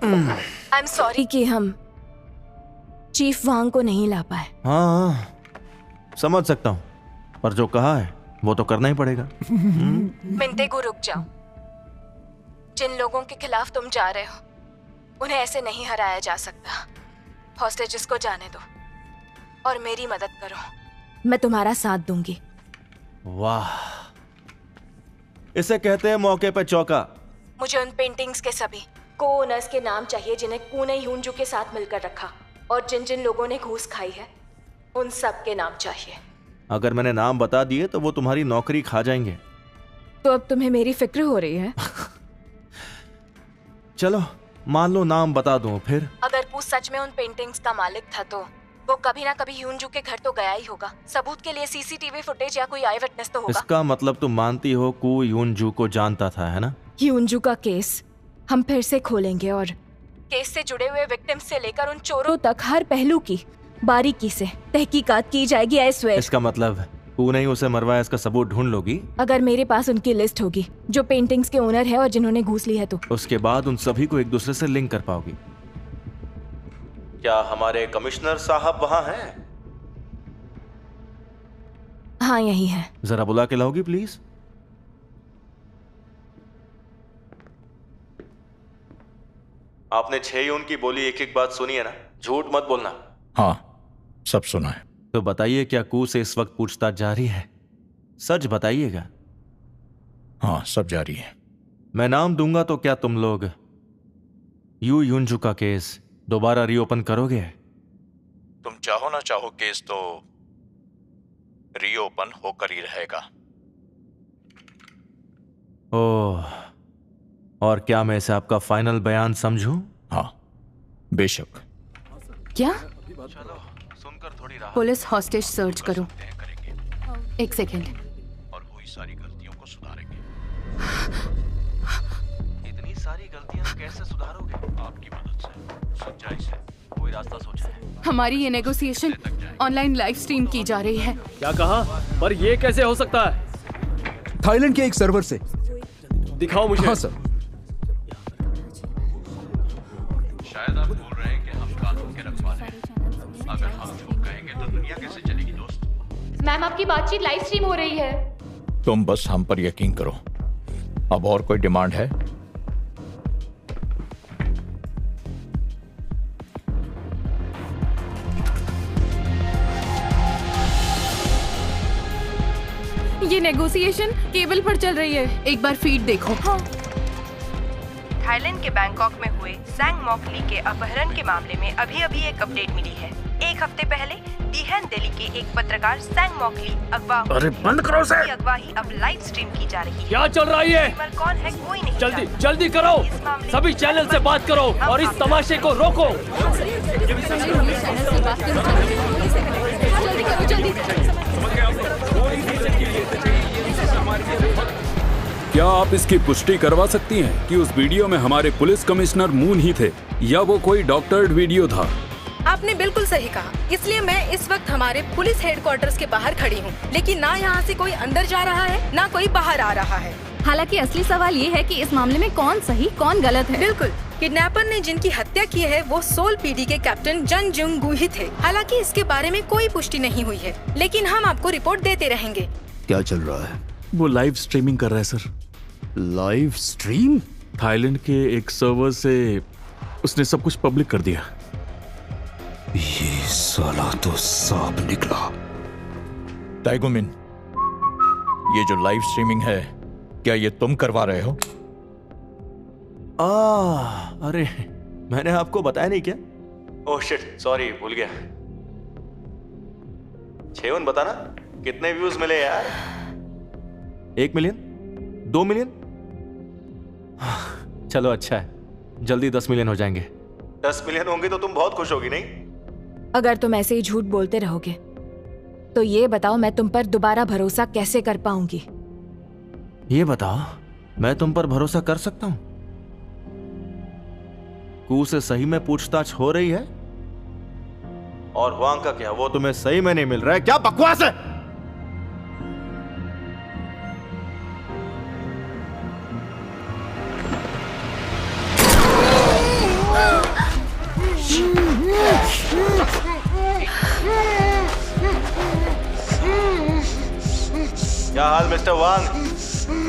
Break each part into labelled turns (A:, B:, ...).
A: I am sorry कि हम chief वांग को नहीं ला पाए।
B: हाँ, समझ सकता हूँ, पर जो कहा है वो तो करना ही पड़ेगा।
A: मिंटेगु रुक जाओ। जिन लोगों के खिलाफ तुम जा रहे हो उन्हें ऐसे नहीं हराया जा सकता। हॉस्टेजेस को जाने दो और मेरी मदद करो। मैं तुम्हारा साथ दूंगी।
B: वाह, इसे कहते हैं मौके पे चौका।
A: मुझे उन पेंटिंग्स के सभी को ओनर्स के नाम चाहिए जिन्हें कू ने ह्यूनजू के साथ मिलकर रखा, और जिन जिन लोगों ने घूस खाई है उन सब के नाम चाहिए।
B: अगर मैंने नाम बता दिए तो वो तुम्हारी नौकरी खा जाएंगे।
A: तो अब तुम्हें मेरी फिक्र हो रही है?
B: चलो मान लो नाम बता दूं फिर।
A: अगर कू सच में उन पेंटिंग्स का मालिक था तो वो कभी ना कभी ह्यूनजू के घर तो गया ही होगा। सबूत के लिए सीसीटीवी फुटेज या कोई आई विटनेस तो होगा।
B: इसका मतलब तुम मानती हो कू ह्यूनजू को जानता था, है ना?
A: ह्यूनजू का केस हम फिर से खोलेंगे और केस से जुड़े हुए विक्टिम्स से लेकर उन चोरों तक हर पहलू की बारीकी से तहकीकात की जाएगी। I swear.
B: इसका मतलब कू ने ही उसे मरवाया, इसका सबूत ढूंढ लोगी?
A: अगर मेरे पास उनकी लिस्ट होगी जो पेंटिंग्स के ओनर है और जिन्होंने घूस ली है तो
B: उसके बाद उन सभी को एक दूसरे से लिंक कर पाओगी। क्या हमारे कमिश्नर साहब वहां हैं?
A: हाँ, यही है।
B: जरा बुला के लाओगी प्लीज? आपने 6 यून की बोली एक एक बात सुनी है ना? झूठ मत बोलना।
C: हाँ, सब सुना है।
B: तो बताइए, क्या कू से इस वक्त पूछताछ जारी है? सच बताइएगा।
C: हाँ, सब जारी है।
B: मैं नाम दूंगा तो क्या तुम लोग यू ह्यूनजू का केस दोबारा रीओपन करोगे?
C: तुम चाहो ना चाहो केस तो रीओपन होकर ही रहेगा।
B: ओह, और क्या मैं इसे आपका फाइनल बयान समझूं?
C: हाँ, बेशक।
D: क्या?
B: सुनकर थोड़ी राहत
D: पुलिस हॉस्टेज सर्च करो। एक सेकेंड।
C: और हुई सारी गलतियों को सुधारेंगे।
B: इतनी सारी गलतियां कैसे सुधारोगे?
C: आपकी मदद से, सच्चाई से।
B: कोई रास्ता सोचा है?
D: हमारी ये नेगोशिएशन ऑनलाइन लाइव स्ट्रीम की जा रही है।
E: क्या कहा? पर ये कैसे हो सकता है?
F: थाईलैंड के एक सर्वर से।
E: दिखाओ मुझे।
F: हाँ सर।
C: शायद आप भूल रहे हैं कि हम कानून के रखवाले हैं। अगर हम झूठ कहेंगे तो दुनिया कैसे चलेगी दोस्त?
G: मैम, आपकी बातचीत लाइव स्ट्रीम हो रही है।
C: तुम बस हम पर यकीन करो। अब और कोई डिमांड है?
D: ये नेगोशिएशन केबल पर चल रही है। एक बार फीड देखो।
A: हाँ। थाईलैंड के बैंकॉक में हुए सैंग मॉकली के अपहरण के मामले में अभी एक अपडेट मिली है। एक हफ्ते पहले दिहन दिल्ली के एक पत्रकार सैंग मॉकली अगवा।
E: अरे बंद करो उसे।
A: अगवाही अब लाइव स्ट्रीम की जा रही है।
E: क्या चल रहा है ये?
A: कौन है कोई नहीं
E: जल्दी
A: जानता।
E: जल्दी करो, सभी चैनल से बात करो और इस तमाशे को रोको।
H: क्या आप इसकी पुष्टि करवा सकती हैं कि उस वीडियो में हमारे पुलिस कमिश्नर मून ही थे या वो कोई डॉक्टर्ड वीडियो था?
I: आपने बिल्कुल सही कहा। इसलिए मैं इस वक्त हमारे पुलिस हेडक्वार्टर्स के बाहर खड़ी हूँ, लेकिन ना यहाँ से कोई अंदर जा रहा है ना कोई बाहर आ रहा है।
D: हालांकि असली सवाल ये है कि इस मामले में कौन सही कौन गलत है।
I: बिल्कुल, किडनैपर ने जिनकी हत्या की है वो सोल पीडी के कैप्टन जंग जुंग गू ही थे। हालांकि इसके बारे में कोई पुष्टि नहीं हुई है, लेकिन हम आपको रिपोर्ट देते रहेंगे।
F: क्या चल रहा है?
H: वो लाइव स्ट्रीमिंग कर रहा है सर।
F: Live stream?
H: थाईलैंड के एक सर्वर से उसने सब कुछ पब्लिक कर दिया।
F: ये साला तो सांप निकला।
C: टाइगोमिन, ये जो लाइव स्ट्रीमिंग है क्या ये तुम करवा रहे हो?
B: अरे मैंने आपको बताया नहीं क्या? ओह शिट, सॉरी, भूल गया। 6 बताना कितने व्यूज मिले यार? 1 मिलियन? 2 मिलियन? चलो अच्छा है, जल्दी 10 मिलियन हो जाएंगे। 10 मिलियन होंगे तो तुम बहुत खुश होगी नहीं?
A: अगर तुम ऐसे ही झूठ बोलते रहोगे तो ये बताओ मैं तुम पर दोबारा भरोसा कैसे कर पाऊंगी?
B: ये बताओ मैं तुम पर भरोसा कर सकता हूं? कू से सही में पूछताछ हो रही है? और हुआंग का क्या, वो तुम्हें सही में नहीं मिल रहा है? क्या बकवास है? क्या हाल मिस्टर वांग?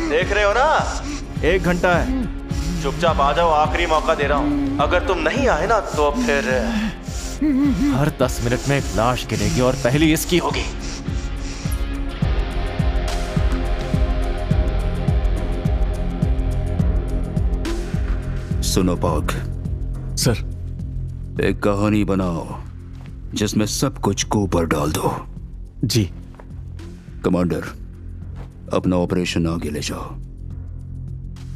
B: देख रहे हो ना, 1 घंटा है, चुपचाप आ जाओ, आखिरी मौका दे रहा हूं। अगर तुम नहीं आए ना तो फिर हर 10 मिनट में एक लाश गिरेगी और पहली इसकी होगी।
F: सुनो पाक
J: सर,
F: एक कहानी बनाओ जिसमें सब कुछ को ऊपर डाल दो।
J: जी
F: कमांडर, अपना ऑपरेशन आगे ले जाओ।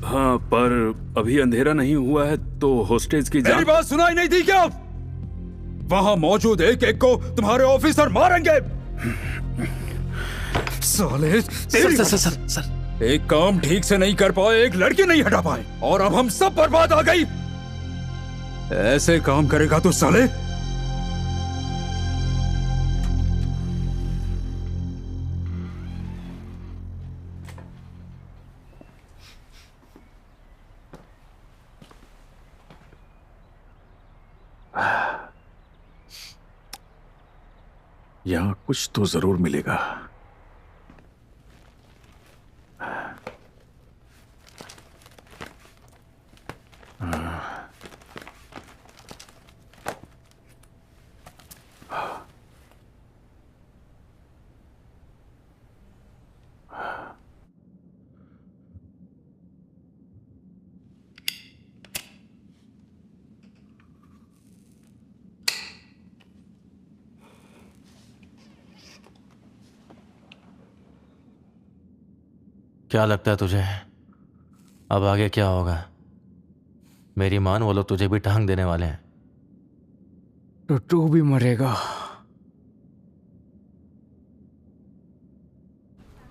H: हाँ, पर अभी अंधेरा नहीं हुआ है तो होस्टेज की
F: मेरी बात सुनाई नहीं दी क्या? वहां मौजूद एक एक को तुम्हारे ऑफिसर मारेंगे। साले
J: सर
F: एक काम ठीक से नहीं कर पाए, एक लड़की नहीं हटा पाए, और अब हम सब बर्बाद आ गई। ऐसे काम करेगा तो साले
J: यहाँ कुछ तो जरूर मिलेगा।
B: क्या लगता है तुझे, अब आगे क्या होगा? मेरी मान, वो लोग तुझे भी टांग देने वाले हैं।
F: तो तू भी मरेगा।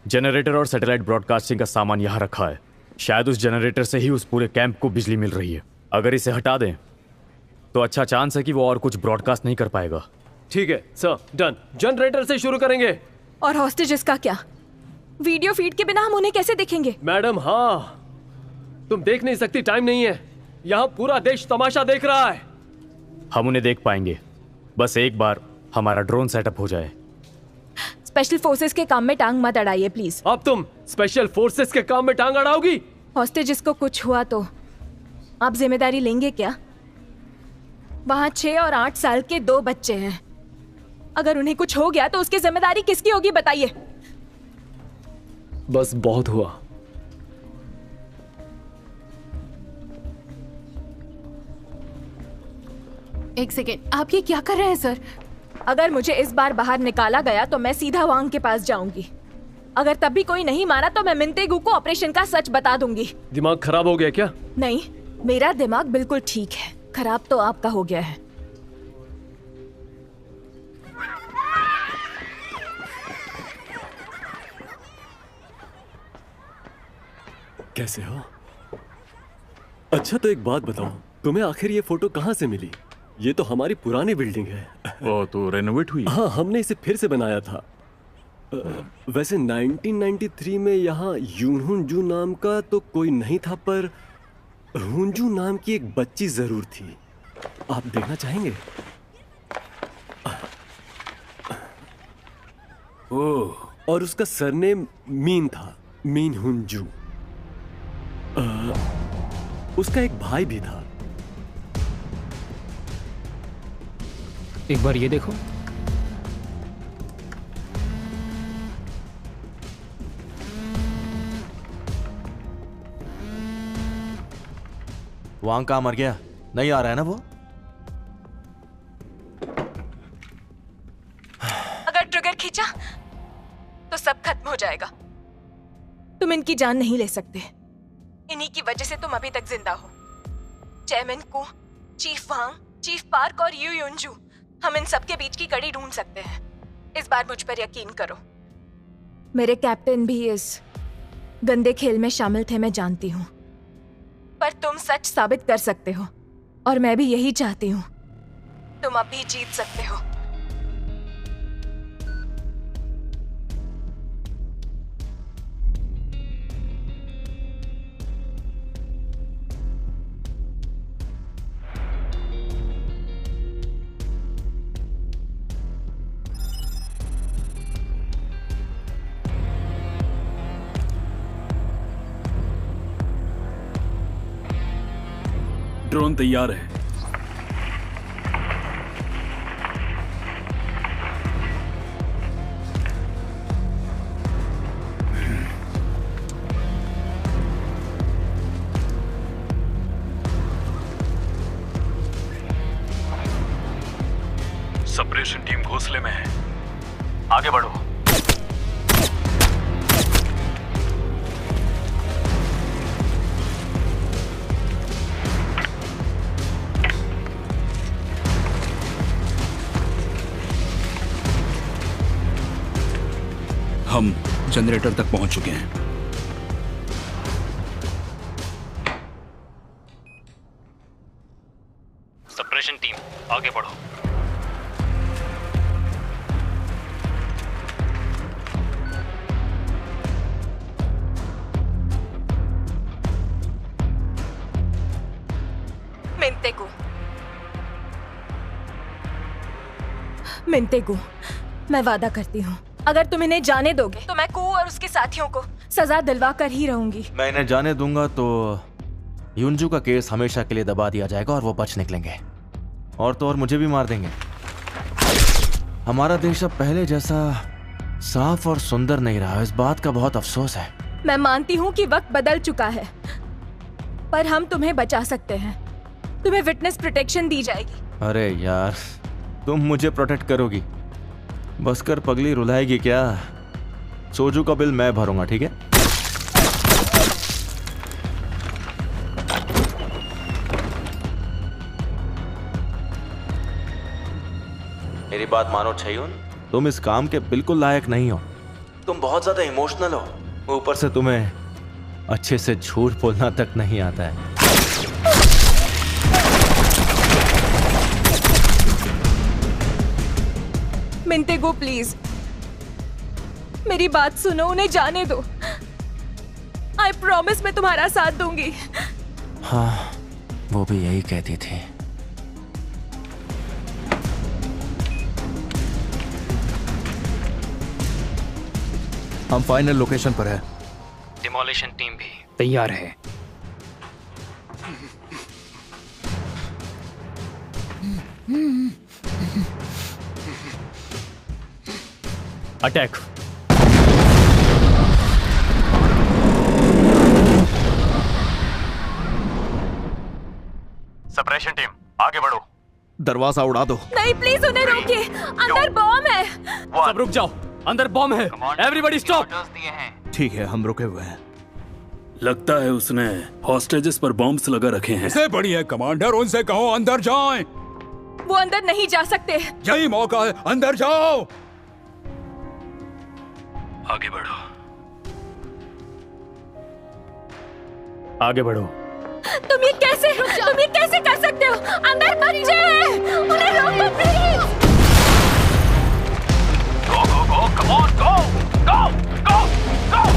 E: जनरेटर और सैटेलाइट ब्रॉडकास्टिंग का सामान यहाँ रखा है। शायद उस जनरेटर से ही उस पूरे कैंप को बिजली मिल रही है। अगर इसे हटा दें तो अच्छा चांस है कि वो और कुछ ब्रॉडकास्ट नहीं कर पाएगा।
K: ठीक है सर, डन। जनरेटर से शुरू करेंगे।
D: और हॉस्टेजेस का क्या? वीडियो फीड के बिना हम उन्हें कैसे देखेंगे?
K: मैडम, हाँ, तुम देख नहीं सकती, टाइम नहीं है। यहाँ पूरा देश तमाशा देख रहा है।
E: हम उन्हें देख पाएंगे, बस एक बार हमारा ड्रोन सेटअप हो जाए।
D: स्पेशल फोर्सेस के काम में टांग मत अड़ाइए प्लीज।
K: अब तुम स्पेशल फोर्सेस के काम में टांग अड़ाओगी?
D: हॉस्टेजेस को कुछ हुआ तो आप जिम्मेदारी लेंगे क्या? वहाँ 6 और 8 साल के 2 बच्चे हैं। अगर उन्हें कुछ हो गया तो उसकी जिम्मेदारी किसकी होगी बताइए?
K: बस बहुत हुआ।
D: एक सेकेंड, आप ये क्या कर रहे हैं सर? अगर मुझे इस बार बाहर निकाला गया तो मैं सीधा वांग के पास जाऊंगी। अगर तब भी कोई नहीं माना तो मैं मिंतेगु को ऑपरेशन का सच बता दूंगी।
K: दिमाग खराब हो गया क्या?
D: नहीं, मेरा दिमाग बिल्कुल ठीक है। खराब तो आपका हो गया है।
K: कैसे हो? अच्छा, तो एक बात बताओ, तुम्हें आखिर ये फोटो कहाँ से मिली? ये तो हमारी पुरानी बिल्डिंग है।
J: वो तो रेनोवेट हुई।
K: हाँ, हमने इसे फिर से बनाया था। वैसे 1993 में यहाँ यूनहुनजू नाम का तो कोई नहीं था, पर हुंजू नाम की एक बच्ची जरूर थी। आप देखना चाहेंगे? ओह, और उसका सरनेम मीन था, मीन हुंजू। उसका एक भाई भी था।
E: एक बार ये देखो।
B: वांग कहाँ मर गया? नहीं आ रहा है ना वो?
A: अगर ट्रिगर खींचा तो सब खत्म हो जाएगा।
D: तुम इनकी जान नहीं ले सकते।
A: इन्हीं की वजह से तुम अभी तक जिंदा हो। चेयरमैन कू, चीफ वांग, चीफ पार्क और यू युनजू, हम इन सब के बीच की कड़ी ढूंढ सकते हैं। इस बार मुझ पर यकीन करो।
D: मेरे कैप्टन भी इस गंदे खेल में शामिल थे, मैं जानती हूँ।
A: पर तुम सच
D: साबित कर सकते हो, और मैं भी यही चाहती हूँ।
A: तुम अब भी जीत सकते हो।
H: ड्रोन तैयार है।
J: सपरेशन टीम घोंसले में है, आगे बढ़ो।
F: हम जनरेटर तक पहुंच चुके हैं।
E: सप्रेशन टीम आगे बढ़ो।
D: मिंतेगु, मैं वादा करती हूँ अगर तुम इन्हें जाने दोगे तो मैं कू और उसके साथियों को सजा दिलवा कर ही रहूंगी।
B: मैं इन्हें जाने दूंगा तो युनजू का केस हमेशा के लिए दबा दिया जाएगा और वो बच निकलेंगे, और तो और मुझे भी मार देंगे। हमारा देश अब पहले जैसा साफ और सुंदर नहीं रहा, इस बात का बहुत अफसोस है।
D: मैं मानती हूँ कि वक्त बदल चुका है, पर हम तुम्हें बचा सकते हैं। तुम्हें विटनेस प्रोटेक्शन दी जाएगी।
B: अरे यार, तुम मुझे प्रोटेक्ट करोगी? बसकर पगली रुलाएगी क्या? सोजू का बिल मैं भरूंगा, ठीक है? मेरी बात मानो छयुन, तुम इस काम के बिल्कुल लायक नहीं हो। तुम बहुत ज्यादा इमोशनल हो, ऊपर से तुम्हें अच्छे से झूठ बोलना तक नहीं आता है।
D: मिंतेगु प्लीज, मेरी बात सुनो, उन्हें जाने दो। आई प्रॉमिस मैं तुम्हारा साथ दूंगी।
B: हाँ, वो भी यही कहती थी।
F: हम फाइनल लोकेशन पर है।
E: डिमोलिशन टीम भी
L: तैयार है।
E: अटैक।
J: सप्रेशन टीम आगे बढ़ो।
F: दरवाजा उड़ा दो।
D: नहीं प्लीज, उन्हें रोकिए, अंदर बॉम्ब है।
E: सब रुक जाओ, अंदर बॉम्ब है। Everybody stop.
F: ठीक है, हम रुके हुए हैं।
H: लगता है उसने हॉस्टेजेस पर बॉम्ब्स लगा रखे हैं।
F: इससे बढ़िया कमांडर, उनसे कहो अंदर जाएं।
D: वो अंदर नहीं जा सकते।
F: यही मौका है, अंदर जाओ।
H: आगे बढ़ो।
E: आगे बढ़ो।
D: तुम ये कैसे कर सकते हो? अंदर बच्चे हैं, उन्हें रोको please.
J: Go go go, come on, गो गो गो गो।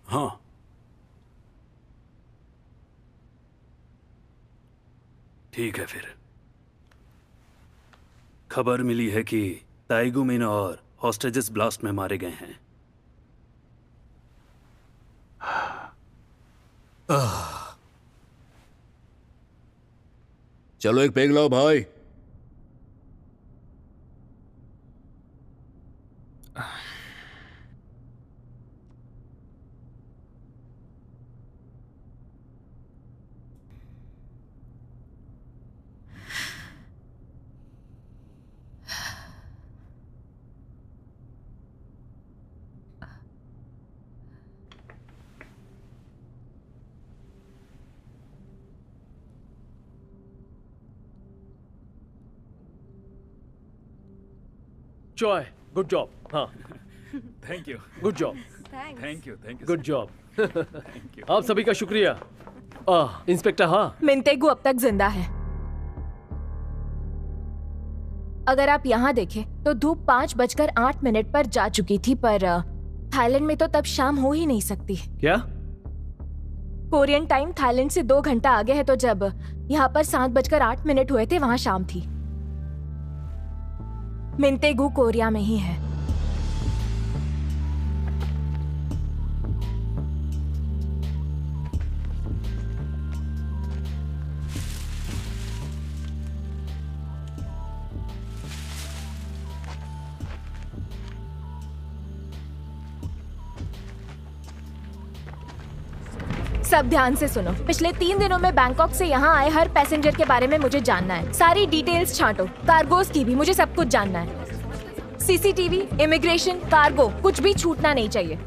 H: हाँ, ठीक है। फिर खबर मिली है कि ताइगुमिन और हॉस्टेजेस ब्लास्ट में मारे गए हैं।
F: चलो एक पेग लाओ भाई।
E: Joy, good job. हाँ,
H: thank you.
E: Good job.
H: Thank you.
E: Good job. आप सभी का शुक्रिया।
K: इंस्पेक्टर हाँ।
D: मिंतेगु अब तक जिंदा है। अगर आप यहाँ देखें तो धूप 5:08 पर जा चुकी थी, पर थाईलैंड में तो तब शाम हो ही नहीं सकती।
K: क्या?
D: कोरियन टाइम थाईलैंड से 2 घंटा आगे है, तो जब यहाँ पर 7:08 हुए थे वहाँ शाम थी। मिंतेगु कोरिया में ही है। सब ध्यान से सुनो। पिछले 3 दिनों में बैंकॉक से यहाँ आए हर पैसेंजर के बारे में मुझे जानना है। सारी डिटेल्स छांटो, कार्गोस की भी, मुझे सब कुछ जानना है। सीसीटीवी, इमिग्रेशन, कार्गो, कुछ भी छूटना नहीं चाहिए।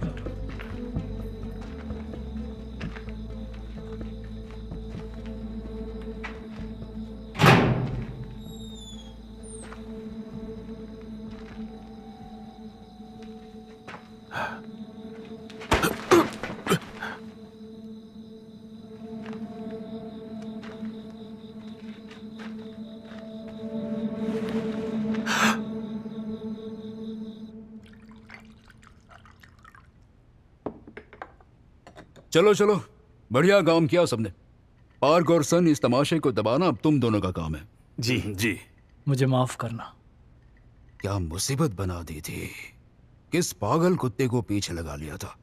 F: चलो चलो, बढ़िया काम किया सबने। पार्क और सन, इस तमाशे को दबाना अब तुम दोनों का काम है।
L: जी जी, मुझे माफ करना।
F: क्या मुसीबत बना दी थी, किस पागल कुत्ते को पीछे लगा लिया था।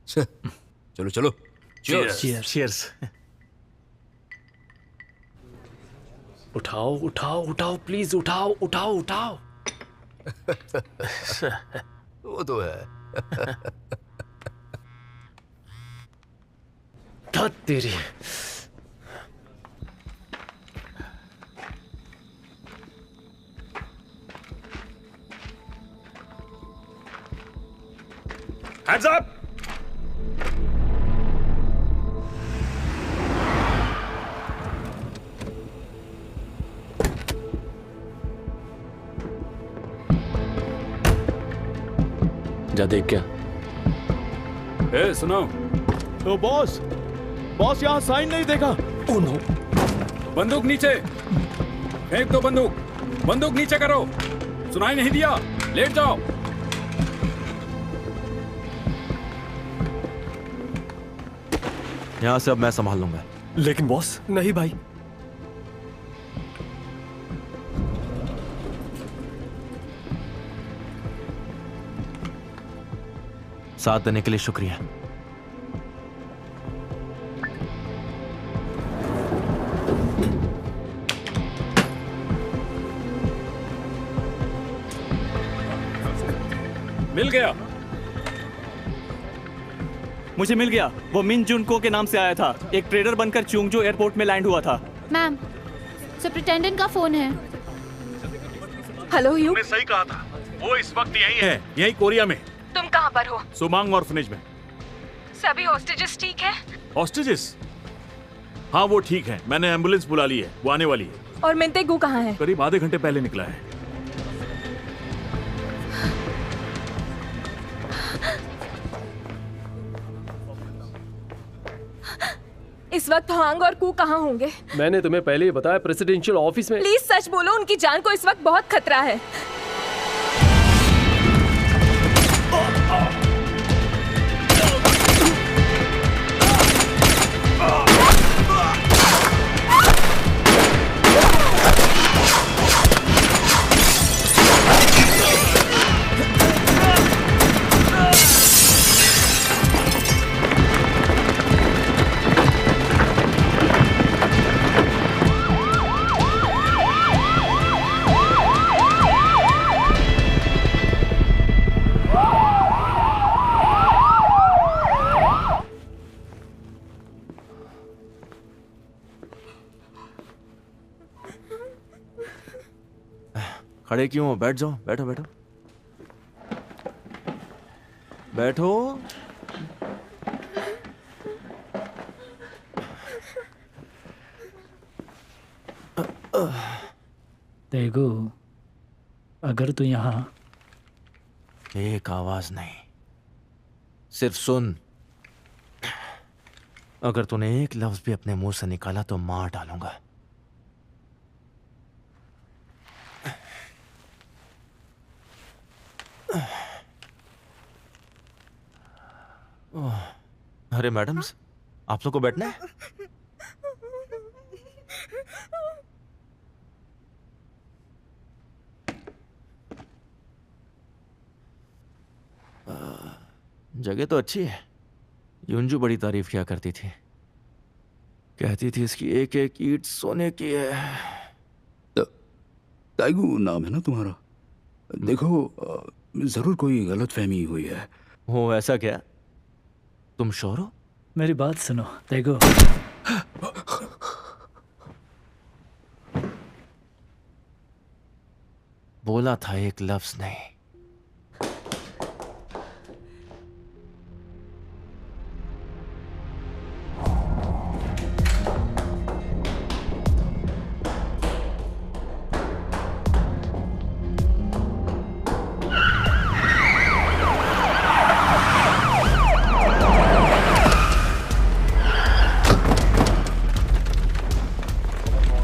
F: चलो चलो,
L: चीयर्स चीयर्स।
K: उठाओ उठाओ उठाओ, प्लीज उठाओ उठाओ उठाओ।
F: वो तो है।
K: तेरी
L: Hands up!
K: जा देख क्या।
H: ए सुनो।
B: तो बॉस यहाँ साइन नहीं देखा।
K: Oh no.
H: बंदूक नीचे फेंक दो, बंदूक नीचे करो। सुनाई नहीं दिया, लेट जाओ।
B: यहाँ से अब मैं संभाल लूंगा।
K: लेकिन बॉस। नहीं भाई।
B: साथ देने के लिए शुक्रिया।
H: मिल गया।
M: मुझे मिल गया। वो मिन जुनको के नाम से आया था, एक ट्रेडर बनकर चुंगजो एयरपोर्ट में लैंड हुआ था।
G: मैम, सुपरिटेंडेंट का फोन है।
D: Hello you.
L: तुमने सही कहा था, वो इस वक्त यही है, यही कोरिया में।
D: तुम कहाँ पर हो?
L: सुमांग ऑर्फनेज में।
D: सभी हॉस्टेजेस ठीक है?
L: हॉस्टेजेस? हाँ वो ठीक है, मैंने एम्बुलेंस बुला ली है, वो आने वाली है।
D: और मिंतेगु कहाँ है?
L: करीब आधे घंटे पहले निकला है।
D: इस वक्त होंग और कू कहाँ होंगे?
K: मैंने तुम्हें पहले ही बताया, प्रेसिडेंशियल ऑफिस में।
D: प्लीज सच बोलो, उनकी जान को इस वक्त बहुत खतरा है।
B: खड़े क्यों हो? बैठ जाओ, बैठो बैठो बैठो।
L: तेगु, अगर तू यहाँ
B: एक आवाज नहीं, सिर्फ सुन। अगर तूने एक लफ्ज भी अपने मुंह से निकाला तो मार डालूंगा। अरे मैडम्स, आप लोग को बैठना है? जगह तो अच्छी है। युंजू बड़ी तारीफ किया करती थी, कहती थी इसकी एक एक ईंट सोने की है।
F: ताइगू नाम है ना तुम्हारा? देखो, जरूर कोई गलतफहमी हुई है।
B: हो ऐसा क्या? तुम श्योर हो?
N: मेरी बात सुनो ताइगू।
B: बोला था एक लफ्ज नहीं।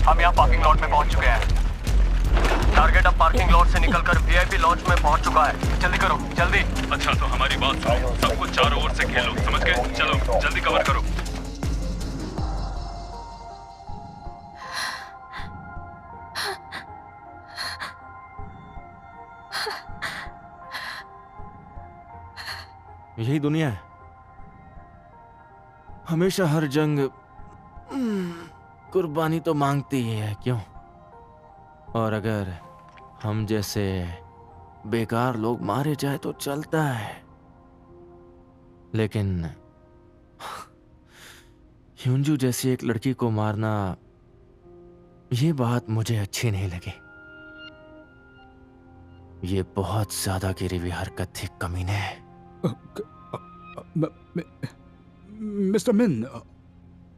O: हम यहाँ पार्किंग लॉट में पहुंच चुके हैं। टारगेट अब पार्किंग लॉट से निकलकर वीआईपी लॉन्च में पहुंच चुका है। जल्दी करो, जल्दी।
H: अच्छा तो हमारी बात सुनो, सब कुछ चारों ओर से खेलो, समझ गए? चलो जल्दी कवर करो।
B: यही दुनिया है, हमेशा हर जंग कुर्बानी तो मांगती ही है, क्यों? और अगर हम जैसे बेकार लोग मारे जाए तो चलता है, लेकिन युंजू जैसी एक लड़की को मारना, ये बात मुझे अच्छी नहीं लगी। ये बहुत ज्यादा गिरी हुई हरकत थी, कमीने।
F: मिस्टर मिन,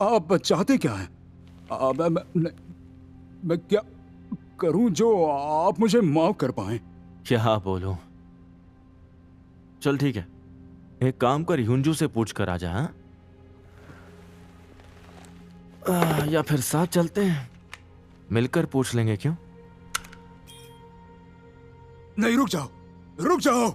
F: आप चाहते क्या हैं? मैं क्या करूं जो आप मुझे माफ कर पाएं?
B: क्या बोलूं? चल ठीक है, एक काम कर, युंजू से पूछ कर आ जा। हाँ? या फिर साथ चलते हैं, मिलकर पूछ लेंगे, क्यों?
F: नहीं, रुक जाओ, रुक जाओ।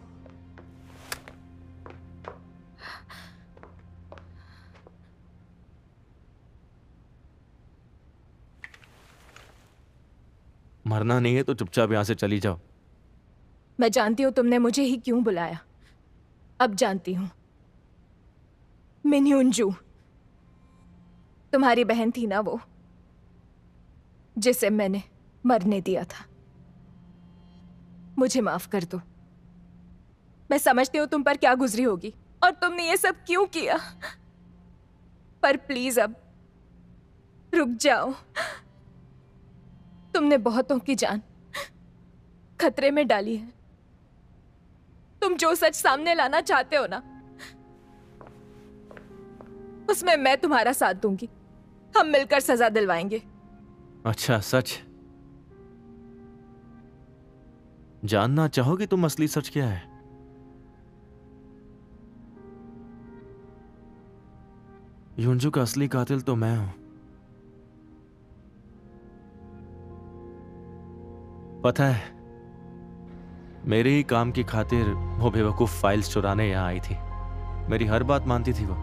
B: मरना नहीं है तो चुपचाप यहां से चली जाओ।
D: मैं जानती हूं तुमने मुझे ही क्यों बुलाया। अब जानती हूं। मिन युंजू, तुम्हारी बहन थी ना वो, जिसे मैंने मरने दिया था। मुझे माफ कर दो। मैं समझती हूं तुम पर क्या गुजरी होगी और तुमने ये सब क्यों किया, पर प्लीज अब रुक जाओ। तुमने बहुतों की जान खतरे में डाली है। तुम जो सच सामने लाना चाहते हो ना, उसमें मैं तुम्हारा साथ दूंगी। हम मिलकर सजा दिलवाएंगे।
B: अच्छा, सच जानना चाहोगी तुम असली सच क्या है? युंजू का असली कातिल तो मैं हूं। पता है, मेरे ही काम की खातिर वो बेवकूफ फाइल्स चुराने यहां आई थी। मेरी हर बात मानती थी वो।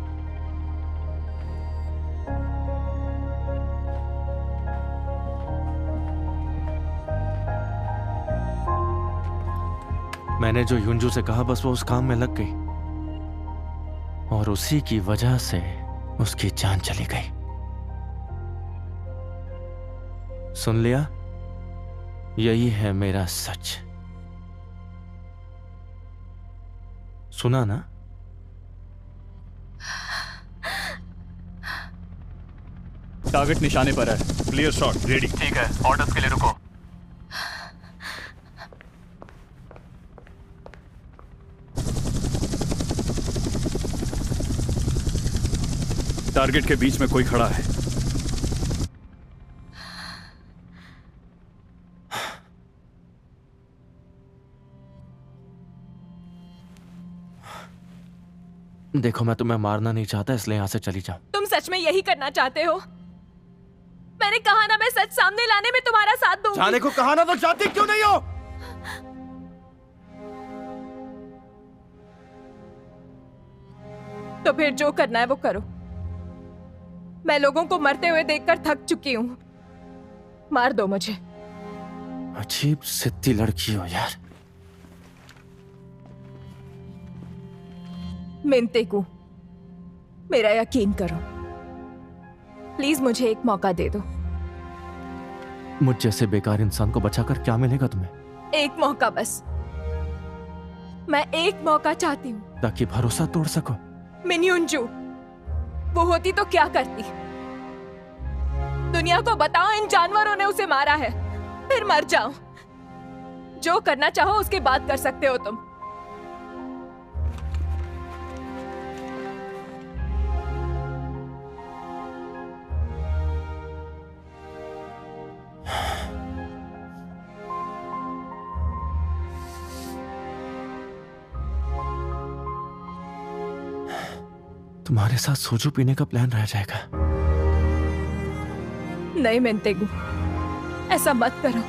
B: मैंने जो युंजू से कहा, बस वो उस काम में लग गई और उसी की वजह से उसकी जान चली गई। सुन लिया? यही है मेरा सच। सुना ना?
M: टारगेट निशाने पर है।
L: Clear shot, ready.
O: ठीक है, ऑर्डर्स के लिए रुको।
H: टारगेट के बीच में कोई खड़ा है।
B: देखो मैं तुम्हें मारना नहीं चाहता, इसलिए यहाँ से चली जाओ।
D: तुम सच में यही करना चाहते हो? मैंने कहा ना, मैं सच सामने लाने में तुम्हारा साथ दूंगी।
B: जाने को कहा ना, तो जाती क्यों नहीं हो?
D: तो फिर जो करना है वो करो। मैं लोगों को मरते हुए देखकर थक चुकी हूँ। मार दो मुझे।
B: अजीब सिद्धि लड़की हो यार।
D: मिंतेकू, मेरा यकीन करो, प्लीज मुझे एक मौका दे दो।
B: मुझ जैसे बेकार इंसान को बचाकर क्या मिलेगा तुम्हें?
D: एक मौका बस। मैं एक मौका चाहती हूँ।
B: ताकि भरोसा तोड़ सको।
D: मिन्युंजू, वो होती तो क्या करती? दुनिया को बताओ इन जानवरों ने उसे मारा है, फिर मर जाओ। जो करना चाहो उसके बाद कर सकते हो तुम।
B: तुम्हारे साथ सोजू पीने का प्लान रह जाएगा।
D: नहीं मिंतेगू, ऐसा मत करो।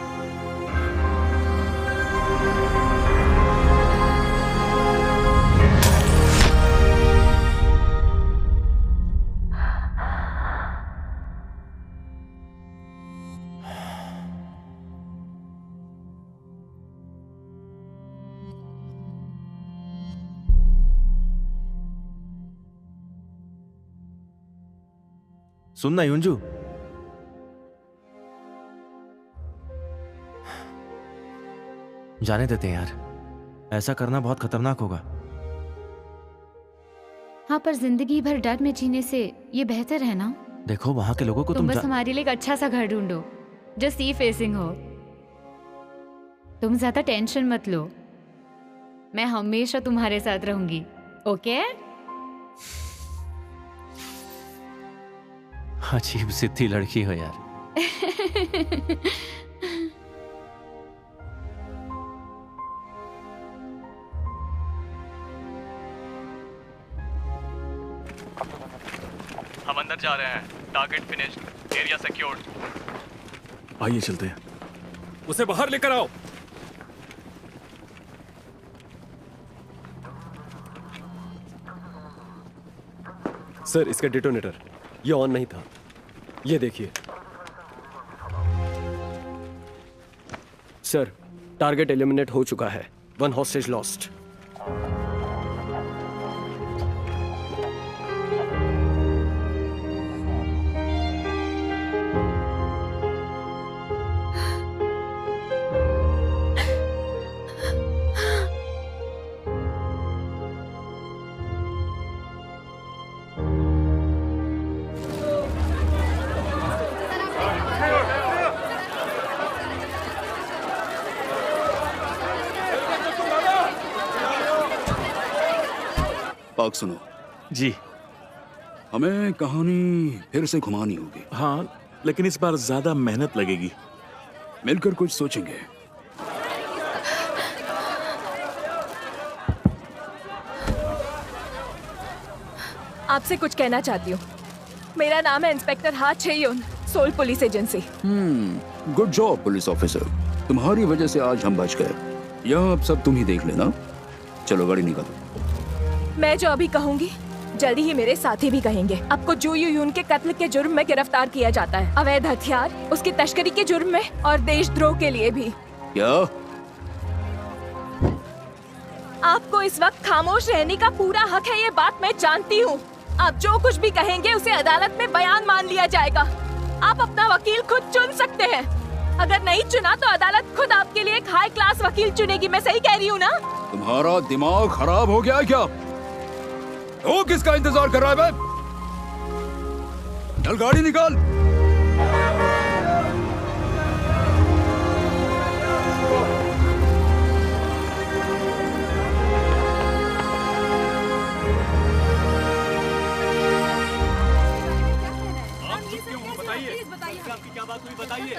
B: सुनना युंजू, जाने देते हैं यार, ऐसा करना बहुत खतरनाक होगा।
G: हाँ, पर जिंदगी भर डर में जीने से ये बेहतर है ना।
B: देखो वहां के लोगों को
G: तुम बस हमारे लिए एक अच्छा सा घर ढूंढो जो सी फेसिंग हो। तुम ज्यादा टेंशन मत लो, मैं हमेशा तुम्हारे साथ रहूंगी। ओके?
B: अजीब सिद्धि लड़की हो यार।
M: हम अंदर जा रहे हैं। Target finished, area secured.
L: आइए चलते हैं।
H: उसे बाहर लेकर आओ।
K: सर, इसका डिटोनेटर ये ऑन नहीं था। ये देखिए सर, टारगेट एलिमिनेट हो चुका है। 1 हॉस्टेज लॉस्ट।
H: पाक सुनो
L: जी।
H: हमें कहानी फिर से घुमानी होगी।
L: हाँ, लेकिन इस बार ज्यादा मेहनत लगेगी।
H: मिलकर कुछ सोचेंगे।
D: आपसे कुछ कहना चाहती हूँ। मेरा नाम है inspector Ha Cheyun, Seoul police agency.
H: Good job police officer, तुम्हारी वजह से आज हम बच गए। यह अब सब तुम ही देख लेना। चलो गाड़ी निकालो।
D: मैं जो अभी कहूंगी जल्दी ही मेरे साथी भी कहेंगे। आपको जू यून के कत्ल के जुर्म में गिरफ्तार किया जाता है, अवैध हथियार, उसकी तस्करी के जुर्म में और देशद्रोह के लिए भी।
H: क्या?
D: आपको इस वक्त खामोश रहने का पूरा हक है, ये बात मैं जानती हूँ। आप जो कुछ भी कहेंगे उसे अदालत में बयान मान लिया जाएगा। आप अपना वकील खुद चुन सकते हैं। अगर नहीं चुना तो अदालत खुद आपके लिए एक हाई क्लास वकील चुनेगी। मैं सही कह रही हूँ ना?
H: तुम्हारा दिमाग खराब हो गया क्या?
F: वो किसका इंतजार कर रहा है बे? चल गाड़ी निकाल।
M: बताइए आपकी क्या बात हुई, बताइए।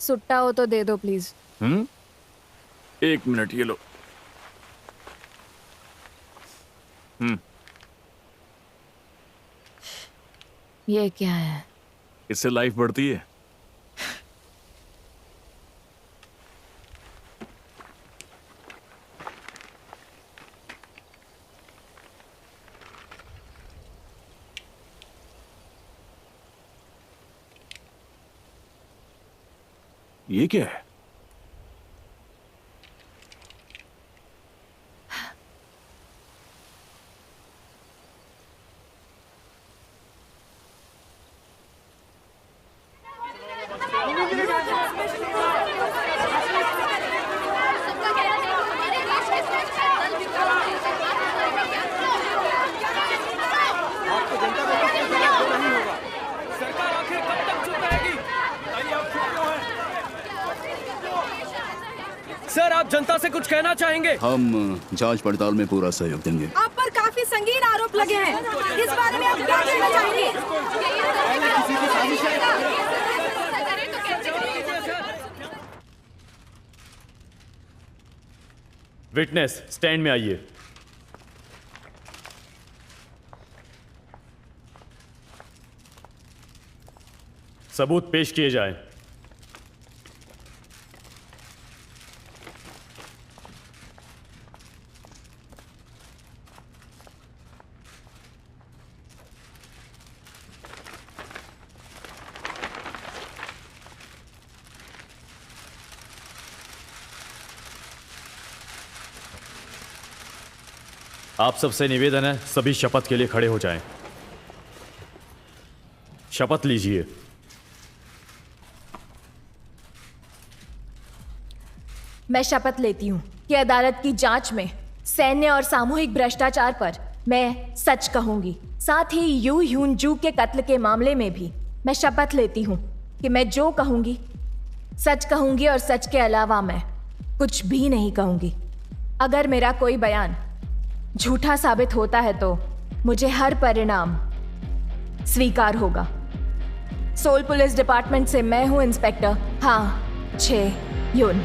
D: सुट्टा हो तो दे दो प्लीज।
L: एक मिनट, ये लो।
D: ये क्या है?
L: इससे लाइफ बढ़ती है। ये क्या है?
P: सर, आप जनता से कुछ कहना चाहेंगे?
Q: हम जांच पड़ताल में पूरा सहयोग देंगे।
I: आप पर काफी संगीन आरोप लगे हैं, इस बारे में आप क्या कहना चाहेंगे?
E: विटनेस, स्टैंड में आइए। सबूत पेश किए जाएं। आप सबसे निवेदन है, सभी शपथ के लिए खड़े हो जाएं। शपथ लीजिए।
D: मैं शपथ लेती हूँ कि अदालत की जांच में सैन्य और सामूहिक भ्रष्टाचार पर मैं सच कहूंगी। साथ ही यू ह्यून जू के कत्ल के मामले में भी मैं शपथ लेती हूँ कि मैं जो कहूंगी सच कहूंगी और सच के अलावा मैं कुछ भी नहीं कहूंगी। अगर मेरा कोई बयान झूठा साबित होता है तो मुझे हर परिणाम स्वीकार होगा। सोल पुलिस डिपार्टमेंट से मैं हूं इंस्पेक्टर 6 यून।